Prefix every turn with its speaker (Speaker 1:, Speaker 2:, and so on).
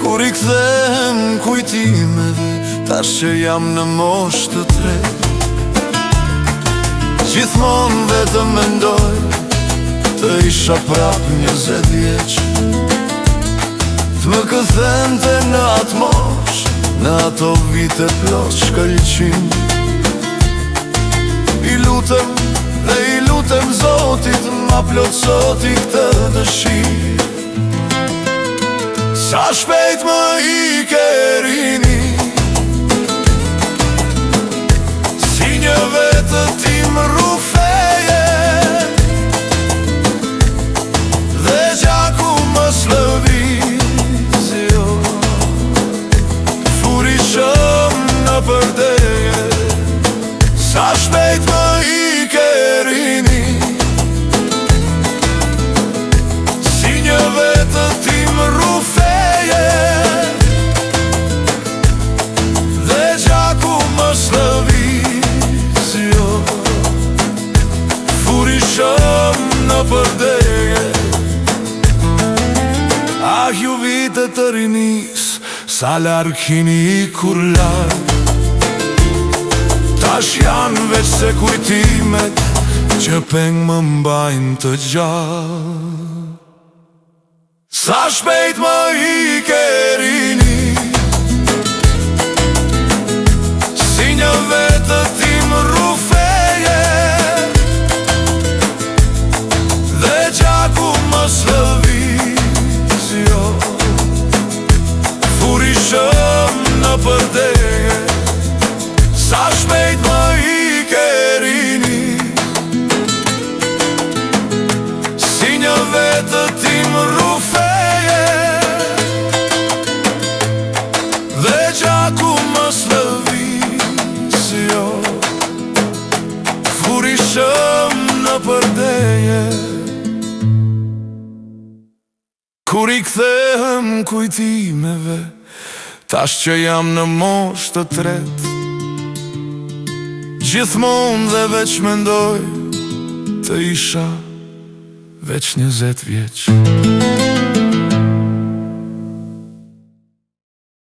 Speaker 1: Kur I kthehem kujtimeve, tash që jam në moshë të tretë, gjithmonë vetëm mendoj të isha prap 20 vjeç, të më këthente në atë moshë, në ato vite plot shkëlqim. I lutem dhe I lutem Zotit, ma plotsoti këtë dëshirë. Sa shpejt më ike rini, si një vetë tim rufeje, dhe gjaku më slëviz, jo, furishëm në përdeje. Sa shpejt më ike rini, si një vetë tim rufeje, dhe gjaku më slëviz, jo, furishëm në përdeje. Ah, ju vite të rinis, sa larg kini kur larg, tash janë veç se kujtimet që peng më mbajnë të gjallë. Sa shpejt më ike rini, si një vetë tim rufeje, dhe gjaku më slëviz, jo, furishëm në përdeje. Sa shpejt më ike rini, si një vetë tim rufeje, dhe gjaku më slëviz, jo, furishëm në përdeje. Kur I kthehem kujtimeve, tash që jam në moshë të tretë, gjithmonë dhe veç mendoj të isha veç 20 vjeç.